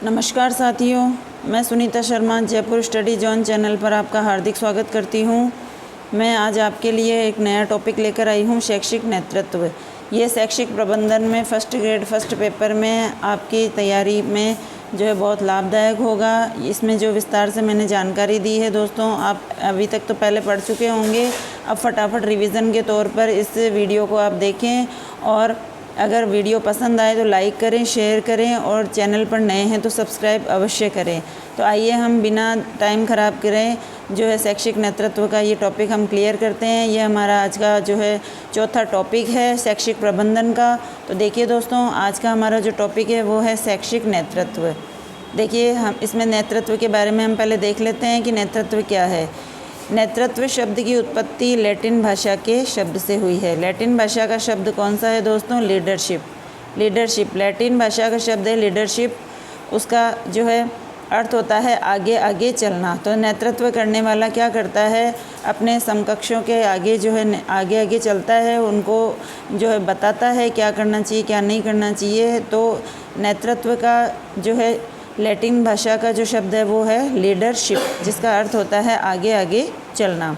नमस्कार साथियों, मैं Sunita Sharma Jaipur study zone channel पर आपका हार्दिक स्वागत करती हूँ। मैं आज आपके लिए एक नया टॉपिक लेकर आई हूँ, शैक्षिक नेतृत्व। ये शैक्षिक प्रबंधन में फर्स्ट ग्रेड फर्स्ट पेपर में आपकी तैयारी में जो है बहुत लाभदायक होगा। इसमें जो विस्तार से मैंने जानकारी दी है दोस्तों, आप अभी तक तो पहले पढ़ चुके होंगे। अब फटाफट रिवीजन के तौर पर इस वीडियो को आप देखें और अगर वीडियो पसंद आए तो लाइक करें, शेयर करें और चैनल पर नए हैं तो सब्सक्राइब अवश्य करें। तो आइए हम बिना टाइम ख़राब करें जो है शैक्षिक नेतृत्व का ये टॉपिक हम क्लियर करते हैं। ये हमारा आज का जो है चौथा टॉपिक है शैक्षिक प्रबंधन का। तो देखिए दोस्तों, आज का हमारा जो टॉपिक है वो है शैक्षिक नेतृत्व। देखिए, हम इसमें नेतृत्व के बारे में हम पहले देख लेते हैं कि नेतृत्व क्या है। नेतृत्व शब्द की उत्पत्ति लैटिन भाषा के शब्द से हुई है। लैटिन भाषा का शब्द कौन सा है दोस्तों? लीडरशिप। लैटिन भाषा का शब्द है लीडरशिप। उसका जो है अर्थ होता है आगे आगे चलना। तो नेतृत्व करने वाला क्या करता है? अपने समकक्षों के आगे जो है आगे आगे चलता है, उनको जो है बताता है क्या करना चाहिए क्या नहीं करना चाहिए। तो नेतृत्व का जो है लैटिन भाषा का जो शब्द है वो है लीडरशिप, जिसका अर्थ होता है आगे आगे चलना।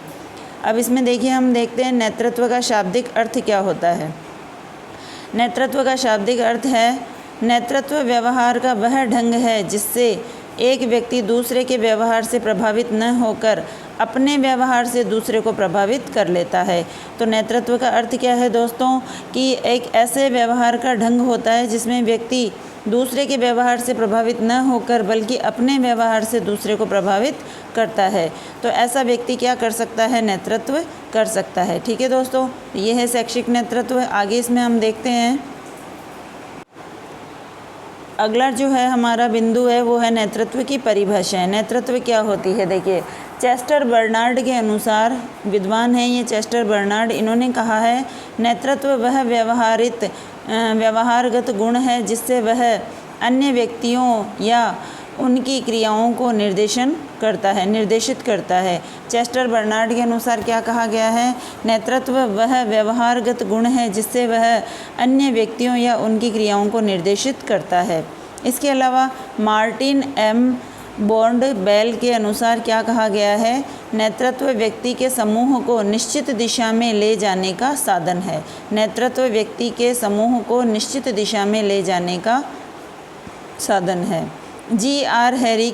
अब इसमें देखिए, हम देखते हैं नेतृत्व का शाब्दिक अर्थ क्या होता है। नेतृत्व का शाब्दिक अर्थ है, नेतृत्व व्यवहार का वह ढंग है जिससे एक व्यक्ति दूसरे के व्यवहार से प्रभावित न होकर अपने व्यवहार से दूसरे को प्रभावित कर लेता है। तो नेतृत्व का अर्थ क्या है दोस्तों? कि एक ऐसे व्यवहार का ढंग होता है जिसमें व्यक्ति दूसरे के व्यवहार से प्रभावित न होकर बल्कि अपने व्यवहार से दूसरे को प्रभावित करता है। तो ऐसा व्यक्ति क्या कर सकता है? नेतृत्व कर सकता है। ठीक है दोस्तों, ये है शैक्षिक नेतृत्व। आगे इसमें हम देखते हैं, अगला जो है हमारा बिंदु है वो है नेतृत्व की परिभाषाएं। नेतृत्व क्या होती है? देखिए, चेस्टर बर्नार्ड के अनुसार, विद्वान हैं ये चेस्टर बर्नार्ड, इन्होंने कहा है नेतृत्व वह व्यवहारगत गुण है जिससे वह अन्य व्यक्तियों या उनकी क्रियाओं को निर्देशित करता है। चेस्टर बर्नार्ड के अनुसार क्या कहा गया है? नेतृत्व वह व्यवहारगत गुण है जिससे वह अन्य व्यक्तियों या उनकी क्रियाओं को निर्देशित करता है। इसके अलावा मार्टिन एम बॉन्ड बेल के अनुसार क्या कहा गया है? नेतृत्व व्यक्ति के समूह को निश्चित दिशा में ले जाने का साधन है। नेतृत्व व्यक्ति के समूह को निश्चित दिशा में ले जाने का साधन है। जी.आर. हैरी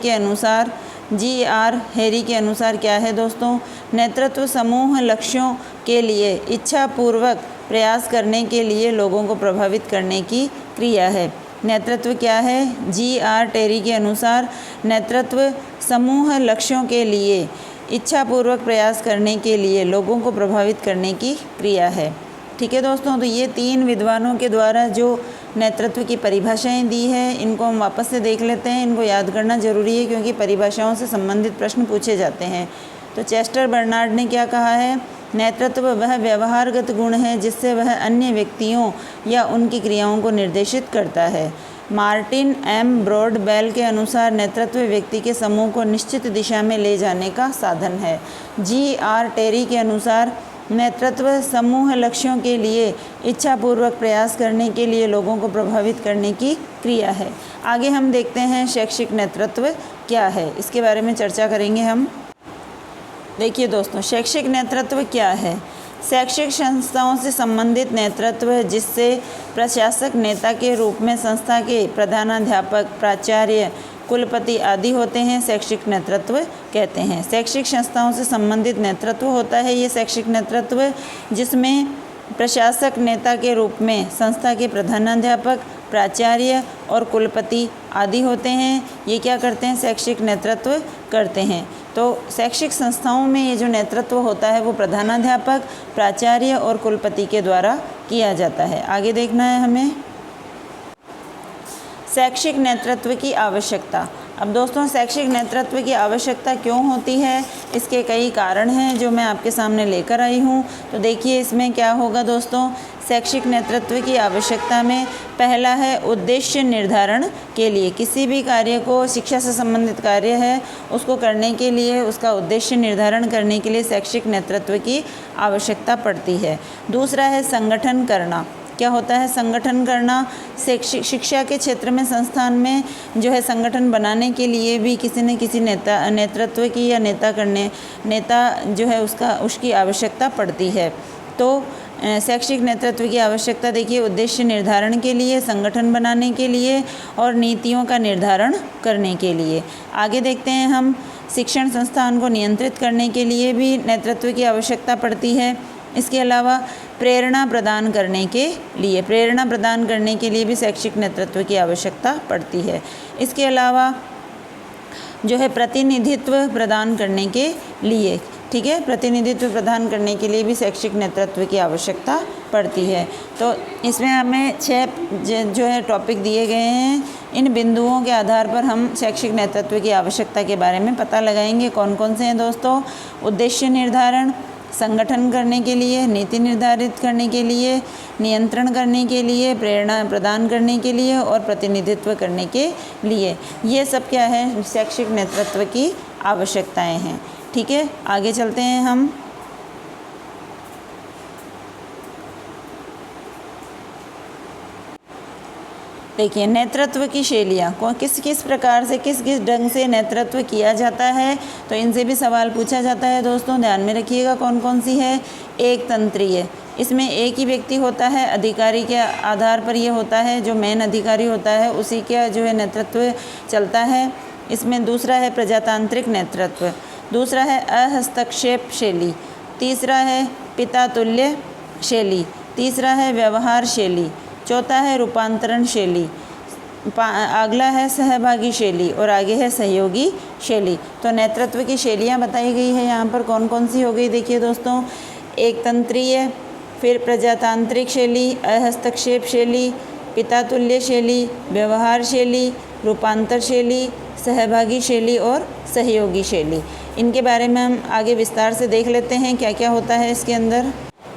के अनुसार क्या है दोस्तों? नेतृत्व समूह लक्ष्यों के लिए इच्छापूर्वक प्रयास करने के लिए लोगों को प्रभावित करने की क्रिया है। नेतृत्व क्या है? जी.आर. टेरी के अनुसार नेतृत्व समूह लक्ष्यों के लिए इच्छापूर्वक प्रयास करने के लिए लोगों को प्रभावित करने की क्रिया है। ठीक है दोस्तों, तो ये तीन विद्वानों के द्वारा जो नेतृत्व की परिभाषाएं दी है, इनको हम वापस से देख लेते हैं। इनको याद करना जरूरी है क्योंकि परिभाषाओं से संबंधित प्रश्न पूछे जाते हैं। तो चेस्टर बर्नार्ड ने क्या कहा है? नेतृत्व वह व्यवहारगत गुण है जिससे वह अन्य व्यक्तियों या उनकी क्रियाओं को निर्देशित करता है। मार्टिन एम ब्रॉड बेल के अनुसार नेतृत्व व्यक्ति के समूह को निश्चित दिशा में ले जाने का साधन है। जी.आर. टेरी के अनुसार नेतृत्व समूह लक्ष्यों के लिए इच्छापूर्वक प्रयास करने के लिए लोगों को प्रभावित करने की क्रिया है। आगे हम देखते हैं शैक्षिक नेतृत्व क्या है, इसके बारे में चर्चा करेंगे हम। देखिए दोस्तों, शैक्षिक नेतृत्व क्या है? शैक्षिक संस्थाओं से संबंधित नेतृत्व है जिससे प्रशासक नेता के रूप में संस्था के प्रधानाध्यापक, प्राचार्य, कुलपति आदि होते हैं, शैक्षिक नेतृत्व कहते हैं। शैक्षिक संस्थाओं से संबंधित नेतृत्व होता है ये शैक्षिक नेतृत्व, जिसमें प्रशासक नेता के रूप में संस्था के प्रधानाध्यापक, प्राचार्य और कुलपति आदि होते हैं। ये क्या करते हैं? शैक्षिक नेतृत्व करते हैं। तो शैक्षिक संस्थाओं में ये जो नेतृत्व होता है वो प्रधानाध्यापक, प्राचार्य और कुलपति के द्वारा किया जाता है। आगे देखना है हमें शैक्षिक नेतृत्व की आवश्यकता। अब दोस्तों, शैक्षिक नेतृत्व की आवश्यकता क्यों होती है? इसके कई कारण हैं जो मैं आपके सामने लेकर आई हूँ। तो देखिए, इसमें क्या होगा दोस्तों? शैक्षिक नेतृत्व की आवश्यकता में पहला है उद्देश्य निर्धारण के लिए। किसी भी कार्य को, शिक्षा से संबंधित कार्य है, उसको करने के लिए, उसका उद्देश्य निर्धारण करने के लिए शैक्षिक नेतृत्व की आवश्यकता पड़ती है। दूसरा है संगठन करना। क्या होता है, संगठन करना। शिक्षा के क्षेत्र में, संस्थान में जो है संगठन बनाने के लिए भी किसी न किसी नेतृत्व की या नेता जो है उसकी आवश्यकता पड़ती है। तो शैक्षिक नेतृत्व की आवश्यकता देखिए उद्देश्य निर्धारण के लिए, संगठन बनाने के लिए और नीतियों का निर्धारण करने के लिए। आगे देखते हैं हम, शिक्षण संस्थान को नियंत्रित करने के लिए भी नेतृत्व की आवश्यकता पड़ती है। इसके अलावा प्रेरणा प्रदान करने के लिए भी शैक्षिक नेतृत्व की आवश्यकता पड़ती है। इसके अलावा जो है प्रतिनिधित्व प्रदान करने के लिए, ठीक है, प्रतिनिधित्व प्रदान करने के लिए भी शैक्षिक नेतृत्व की आवश्यकता पड़ती है। तो इसमें हमें 6 जो है टॉपिक दिए गए हैं। इन बिंदुओं के आधार पर हम शैक्षिक नेतृत्व की आवश्यकता के बारे में पता लगाएंगे। कौन कौन से हैं दोस्तों? उद्देश्य निर्धारण, संगठन करने के लिए, नीति निर्धारित करने के लिए, नियंत्रण करने के लिए, प्रेरणा प्रदान करने के लिए और प्रतिनिधित्व करने के लिए। ये सब क्या है? शैक्षिक नेतृत्व की आवश्यकताएं हैं। ठीक है, आगे चलते हैं हम। देखिए नेतृत्व की शैलियाँ, किस किस प्रकार से, किस किस ढंग से नेतृत्व किया जाता है, तो इनसे भी सवाल पूछा जाता है दोस्तों। ध्यान में रखिएगा कौन कौन सी है। एक तंत्रीय, इसमें एक ही व्यक्ति होता है, अधिकारी के आधार पर ये होता है, जो मेन अधिकारी होता है उसी का जो है नेतृत्व चलता है। इसमें दूसरा है प्रजातांत्रिक नेतृत्व, दूसरा है अहस्तक्षेप शैली, तीसरा है पिता तुल्य शैली, तीसरा है व्यवहार शैली, चौथा है रूपांतरण शैली, अगला है सहभागी शैली और आगे है सहयोगी शैली। तो नेतृत्व की शैलियाँ बताई गई है यहाँ पर कौन कौन सी हो गई। देखिए दोस्तों, एक तंत्रीय, फिर प्रजातांत्रिक शैली, अहस्तक्षेप शैली, पिता तुल्य शैली, व्यवहार शैली, रूपांतर शैली, सहभागी शैली और सहयोगी शैली। इनके बारे में हम आगे विस्तार से देख लेते हैं क्या क्या होता है इसके अंदर।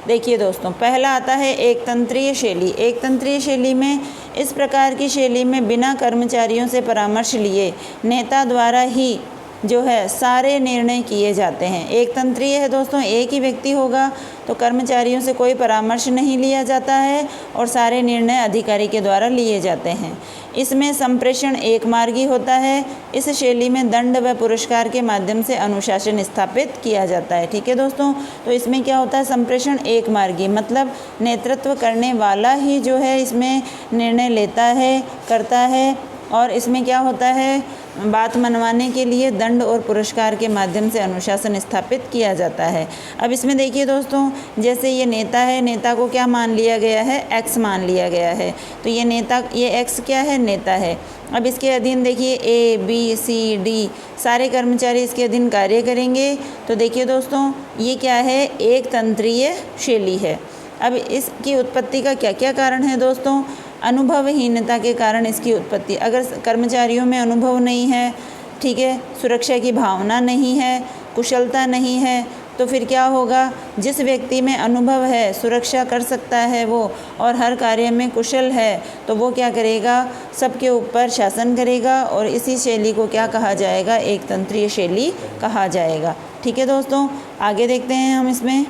देखिए दोस्तों, पहला आता है एक तंत्रीय शैली। एक तंत्रीय शैली में, इस प्रकार की शैली में बिना कर्मचारियों से परामर्श लिए नेता द्वारा ही जो है सारे निर्णय किए जाते हैं। एक तंत्रीय है दोस्तों, एक ही व्यक्ति होगा तो कर्मचारियों से कोई परामर्श नहीं लिया जाता है और सारे निर्णय अधिकारी के द्वारा लिए जाते हैं। इसमें संप्रेषण एक मार्गी होता है। इस शैली में दंड व पुरस्कार के माध्यम से अनुशासन स्थापित किया जाता है। ठीक है दोस्तों, तो इसमें क्या होता है? संप्रेषण एक मार्गी, मतलब नेतृत्व करने वाला ही जो है इसमें निर्णय लेता है, करता है। और इसमें क्या होता है? बात मनवाने के लिए दंड और पुरस्कार के माध्यम से अनुशासन स्थापित किया जाता है। अब इसमें देखिए दोस्तों, जैसे ये नेता है, नेता को क्या मान लिया गया है? एक्स मान लिया गया है। तो ये नेता, ये एक्स क्या है? नेता है। अब इसके अधीन देखिए ए, बी, सी, डी सारे कर्मचारी इसके अधीन कार्य करेंगे। तो देखिए दोस्तों, ये क्या है? एक तंत्रीय शैली है। अब इसकी उत्पत्ति का क्या क्या कारण है दोस्तों? अनुभवहीनता के कारण इसकी उत्पत्ति। अगर कर्मचारियों में अनुभव नहीं है, ठीक है, सुरक्षा की भावना नहीं है, कुशलता नहीं है, तो फिर क्या होगा? जिस व्यक्ति में अनुभव है, सुरक्षा कर सकता है वो और हर कार्य में कुशल है, तो वो क्या करेगा? सबके ऊपर शासन करेगा और इसी शैली को क्या कहा जाएगा? एक तंत्रीय शैली कहा जाएगा। ठीक है दोस्तों, आगे देखते हैं हम इसमें।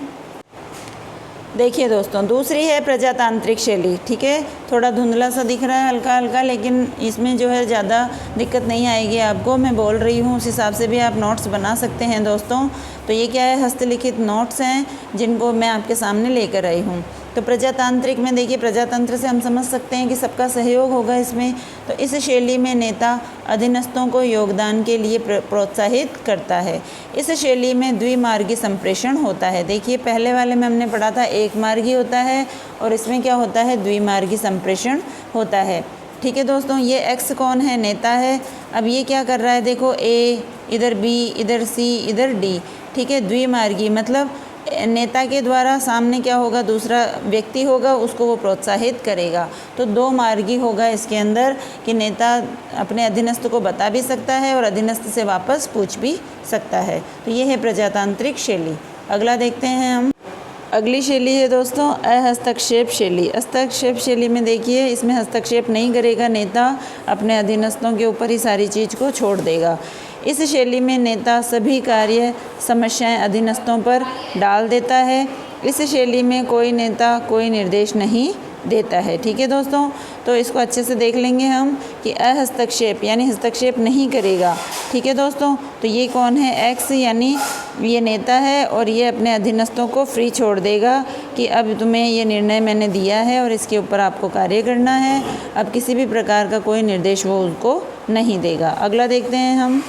देखिए दोस्तों, दूसरी है प्रजातांत्रिक शैली। ठीक है, थोड़ा धुंधला सा दिख रहा है, हल्का हल्का, लेकिन इसमें जो है ज़्यादा दिक्कत नहीं आएगी आपको। मैं बोल रही हूँ उस हिसाब से भी आप नोट्स बना सकते हैं दोस्तों। तो ये क्या है? हस्तलिखित नोट्स हैं जिनको मैं आपके सामने लेकर आई हूँ। तो प्रजातांत्रिक में देखिए, प्रजातंत्र से हम समझ सकते हैं कि सबका सहयोग होगा इसमें। तो इस शैली में नेता अधीनस्थों को योगदान के लिए प्रोत्साहित करता है। इस शैली में द्विमार्गी संप्रेषण होता है। देखिए, पहले वाले में हमने पढ़ा था एक मार्गी होता है और इसमें क्या होता है? द्विमार्गी संप्रेषण होता है। ठीक है दोस्तों, ये एक्स कौन है? नेता है। अब ये क्या कर रहा है? देखो, ए इधर, बी इधर, सी इधर, डी। ठीक है, द्विमार्गी मतलब नेता के द्वारा सामने क्या होगा? दूसरा व्यक्ति होगा, उसको वो प्रोत्साहित करेगा। तो दो मार्गी होगा इसके अंदर कि नेता अपने अधीनस्थ को बता भी सकता है और अधीनस्थ से वापस पूछ भी सकता है। तो ये है प्रजातांत्रिक शैली। अगला देखते हैं हम। अगली शैली है दोस्तों अहस्तक्षेप शैली। हस्तक्षेप शैली में देखिए, इसमें हस्तक्षेप नहीं करेगा नेता, अपने अधीनस्थों के ऊपर ही सारी चीज़ को छोड़ देगा। इस शैली में नेता सभी कार्य समस्याएं अधीनस्थों पर डाल देता है। इस शैली में कोई नेता कोई निर्देश नहीं देता है। ठीक है दोस्तों, तो इसको अच्छे से देख लेंगे हम कि अहस्तक्षेप यानी हस्तक्षेप नहीं करेगा। ठीक है दोस्तों, तो ये कौन है? एक्स यानी ये नेता है और ये अपने अधीनस्थों को फ्री छोड़ देगा कि अब तुम्हें ये निर्णय मैंने दिया है और इसके ऊपर आपको कार्य करना है। अब किसी भी प्रकार का कोई निर्देश वो उनको नहीं देगा। अगला देखते हैं हम।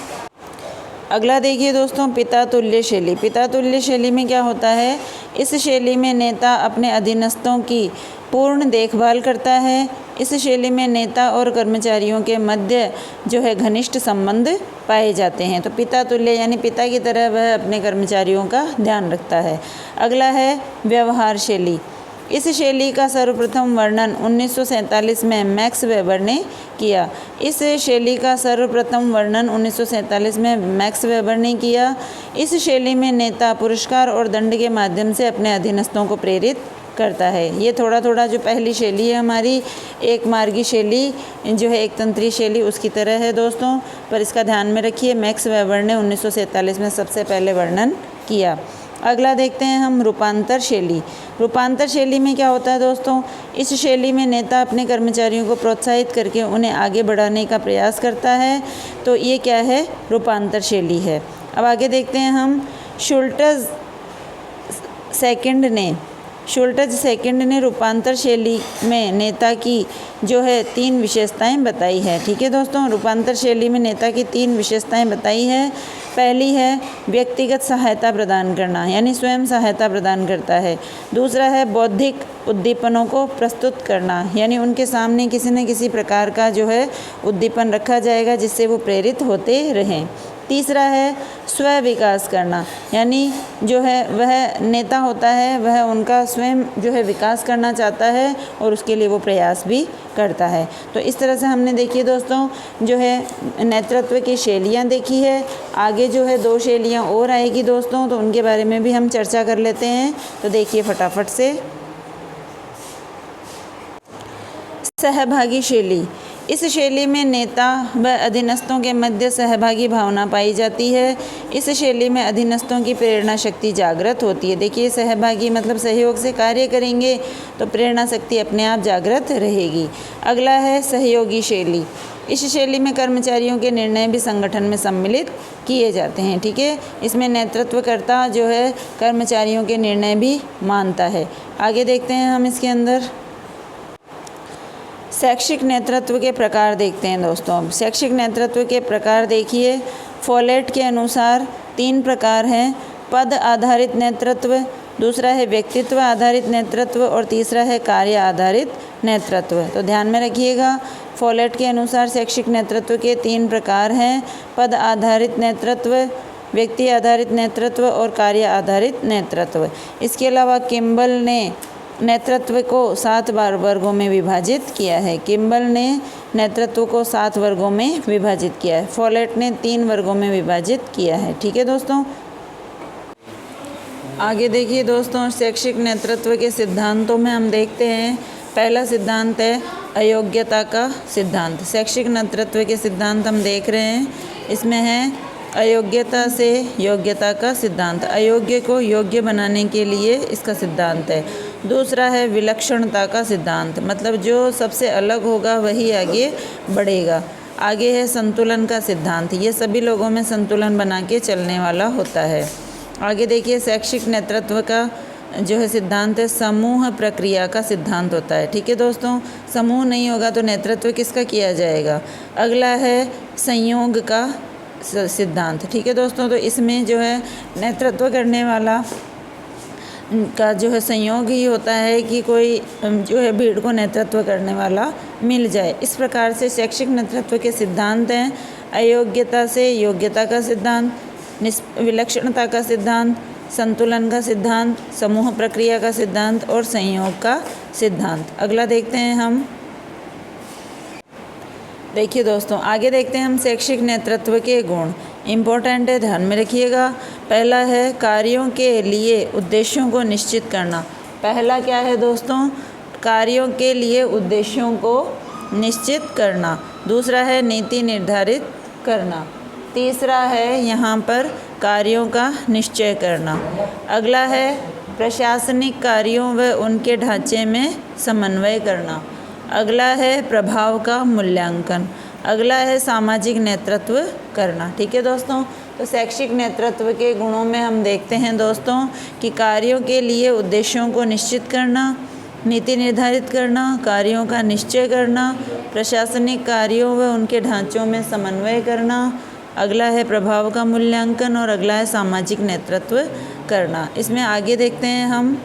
अगला देखिए दोस्तों, पिता तुल्य शैली। पिता तुल्य शैली में क्या होता है? इस शैली में नेता अपने अधीनस्थों की पूर्ण देखभाल करता है। इस शैली में नेता और कर्मचारियों के मध्य जो है घनिष्ठ संबंध पाए जाते हैं। तो पिता तुल्य यानी पिता की तरह वह अपने कर्मचारियों का ध्यान रखता है। अगला है व्यवहार शैली। इस शैली का सर्वप्रथम वर्णन 1947 में मैक्स वेबर ने किया। इस शैली का सर्वप्रथम वर्णन 1947 में मैक्स वेबर ने किया। इस शैली में नेता पुरस्कार और दंड के माध्यम से अपने अधीनस्थों को प्रेरित करता है। ये थोड़ा थोड़ा जो पहली शैली है हमारी एक मार्गी शैली जो है एक तंत्री शैली उसकी तरह है दोस्तों, पर इसका ध्यान में रखिए मैक्स वेबर ने 1947 में सबसे पहले वर्णन किया। अगला देखते हैं हम रूपांतर शैली। रूपांतर शैली में क्या होता है दोस्तों? इस शैली में नेता अपने कर्मचारियों को प्रोत्साहित करके उन्हें आगे बढ़ाने का प्रयास करता है। तो ये क्या है? रूपांतर शैली है। अब आगे देखते हैं हम। शुल्टज सेकंड ने रूपांतर शैली में नेता की जो है 3 विशेषताएं बताई है। ठीक है दोस्तों, रूपांतर शैली में नेता की 3 विशेषताएं बताई है। पहली है व्यक्तिगत सहायता प्रदान करना यानी स्वयं सहायता प्रदान करता है। दूसरा है बौद्धिक उद्दीपनों को प्रस्तुत करना यानी उनके सामने किसी न किसी प्रकार का जो है उद्दीपन रखा जाएगा जिससे वो प्रेरित होते रहें। तीसरा है स्व विकास करना यानी जो है वह नेता होता है वह उनका स्वयं जो है विकास करना चाहता है और उसके लिए वो प्रयास भी करता है। तो इस तरह से हमने देखिए दोस्तों जो है नेतृत्व की शैलियाँ देखी है। आगे जो है 2 शैलियाँ और आएगी दोस्तों, तो उनके बारे में भी हम चर्चा कर लेते हैं। तो देखिए फटाफट से। सहभागी शैली। इस शैली में नेता व अधीनस्थों के मध्य सहभागी भावना पाई जाती है। इस शैली में अधीनस्थों की प्रेरणा शक्ति जागृत होती है। देखिए सहभागी मतलब सहयोग से कार्य करेंगे तो प्रेरणा शक्ति अपने आप जागृत रहेगी। अगला है सहयोगी शैली। इस शैली में कर्मचारियों के निर्णय भी संगठन में सम्मिलित किए जाते हैं। ठीक है, इसमें नेतृत्वकर्ता जो है कर्मचारियों के निर्णय भी मानता है। आगे देखते हैं हम इसके अंदर। शैक्षिक नेतृत्व के प्रकार देखते हैं दोस्तों। शैक्षिक नेतृत्व के प्रकार देखिए, फोलेट के अनुसार 3 प्रकार हैं। पद आधारित नेतृत्व, दूसरा है व्यक्तित्व आधारित नेतृत्व और तीसरा है कार्य आधारित नेतृत्व। तो ध्यान में रखिएगा, फोलेट के अनुसार शैक्षिक नेतृत्व के 3 प्रकार हैं। पद आधारित नेतृत्व, व्यक्ति आधारित नेतृत्व और कार्य आधारित नेतृत्व। इसके अलावा किम्बल ने नेतृत्व को 7 वर्गों में विभाजित किया है। किम्बल ने नेतृत्व को 7 वर्गों में विभाजित किया है। फोलेट ने 3 वर्गों में विभाजित किया है। ठीक है दोस्तों, आगे देखिए दोस्तों शैक्षिक नेतृत्व के सिद्धांतों में हम देखते हैं। पहला सिद्धांत है अयोग्यता का सिद्धांत। शैक्षिक नेतृत्व के सिद्धांत हम देख रहे हैं, इसमें है अयोग्यता से योग्यता का सिद्धांत। अयोग्य को योग्य बनाने के लिए इसका सिद्धांत है। दूसरा है विलक्षणता का सिद्धांत, मतलब जो सबसे अलग होगा वही आगे बढ़ेगा। आगे है संतुलन का सिद्धांत, ये सभी लोगों में संतुलन बना के चलने वाला होता है। आगे देखिए शैक्षिक नेतृत्व का जो है सिद्धांत है समूह प्रक्रिया का सिद्धांत होता है। ठीक है दोस्तों, समूह नहीं होगा तो नेतृत्व किसका किया जाएगा। अगला है संयोग का सिद्धांत। ठीक है दोस्तों, तो इसमें जो है नेतृत्व करने वाला का जो है संयोग ही होता है कि कोई जो है भीड़ को नेतृत्व करने वाला मिल जाए। इस प्रकार से शैक्षिक नेतृत्व के सिद्धांत हैं अयोग्यता से योग्यता का सिद्धांत, विलक्षणता का सिद्धांत, संतुलन का सिद्धांत, समूह प्रक्रिया का सिद्धांत और संयोग का सिद्धांत। अगला देखते हैं हम। देखिए दोस्तों आगे देखते हैं हम शैक्षिक नेतृत्व के गुण। इम्पोर्टेंट है, ध्यान में रखिएगा। पहला है कार्यों के लिए उद्देश्यों को निश्चित करना। पहला क्या है दोस्तों, कार्यों के लिए उद्देश्यों को निश्चित करना। दूसरा है नीति निर्धारित करना। तीसरा है यहाँ पर कार्यों का निश्चय करना। अगला है प्रशासनिक कार्यों व उनके ढांचे में समन्वय करना। अगला है प्रभाव का मूल्यांकन। अगला है सामाजिक नेतृत्व करना। ठीक है दोस्तों, तो शैक्षिक नेतृत्व के गुणों में हम देखते हैं दोस्तों कि कार्यों के लिए उद्देश्यों को निश्चित करना, नीति निर्धारित करना, कार्यों का निश्चय करना, प्रशासनिक कार्यों व उनके ढांचों में समन्वय करना। अगला है प्रभाव का मूल्यांकन और अगला है सामाजिक नेतृत्व करना। इसमें आगे देखते हैं हम।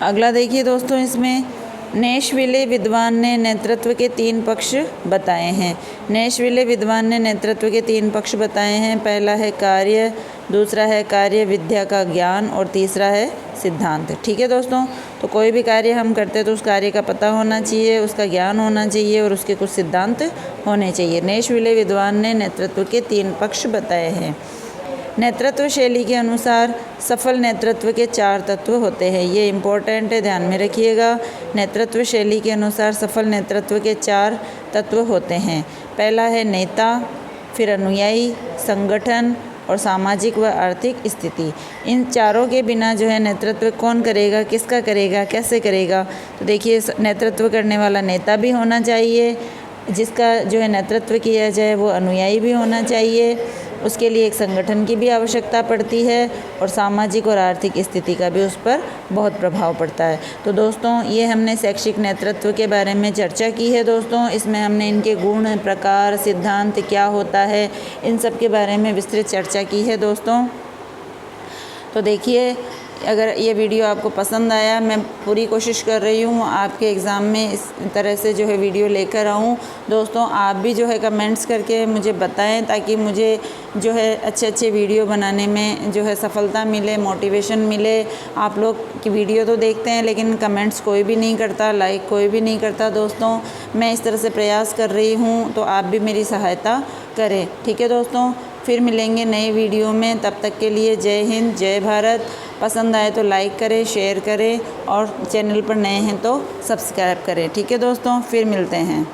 अगला देखिए दोस्तों, इसमें नैशविले विद्वान ने नेतृत्व के 3 पक्ष बताए हैं। नैशविले विद्वान ने नेतृत्व के 3 पक्ष बताए हैं। पहला है कार्य, दूसरा है कार्य विद्या का ज्ञान और तीसरा है सिद्धांत। ठीक है दोस्तों, तो कोई भी कार्य हम करते हैं तो उस कार्य का पता होना चाहिए, उसका ज्ञान होना चाहिए और उसके कुछ सिद्धांत होने चाहिए। नैशविले विद्वान ने नेतृत्व के 3 पक्ष बताए हैं। नेतृत्व शैली के अनुसार सफल नेतृत्व के 4 तत्व होते हैं। ये इम्पोर्टेंट है, ध्यान में रखिएगा। नेतृत्व शैली के अनुसार सफल नेतृत्व के 4 तत्व होते हैं। पहला है नेता, फिर अनुयायी, संगठन और सामाजिक व आर्थिक स्थिति। इन चारों के बिना जो है नेतृत्व कौन करेगा, किसका करेगा, कैसे करेगा। तो देखिए, नेतृत्व करने वाला नेता भी होना चाहिए, जिसका जो है नेतृत्व किया जाए वो अनुयायी भी होना चाहिए, उसके लिए एक संगठन की भी आवश्यकता पड़ती है और सामाजिक और आर्थिक स्थिति का भी उस पर बहुत प्रभाव पड़ता है। तो दोस्तों, ये हमने शैक्षिक नेतृत्व के बारे में चर्चा की है दोस्तों। इसमें हमने इनके गुण, प्रकार, सिद्धांत क्या होता है, इन सब के बारे में विस्तृत चर्चा की है दोस्तों। तो देखिए, अगर ये वीडियो आपको पसंद आया, मैं पूरी कोशिश कर रही हूँ आपके एग्ज़ाम में इस तरह से जो है वीडियो लेकर आऊँ। दोस्तों, आप भी जो है कमेंट्स करके मुझे बताएं ताकि मुझे जो है अच्छे वीडियो बनाने में जो है सफलता मिले, मोटिवेशन मिले। आप लोग की वीडियो तो देखते हैं लेकिन कमेंट्स कोई भी नहीं करता, लाइक कोई भी नहीं करता। दोस्तों, मैं इस तरह से प्रयास कर रही हूँ, तो आप भी मेरी सहायता करें। ठीक है दोस्तों, फिर मिलेंगे नए वीडियो में। तब तक के लिए जय हिंद, जय भारत। पसंद आए तो लाइक करें, शेयर करें और चैनल पर नए हैं तो सब्सक्राइब करें। ठीक है दोस्तों, फिर मिलते हैं।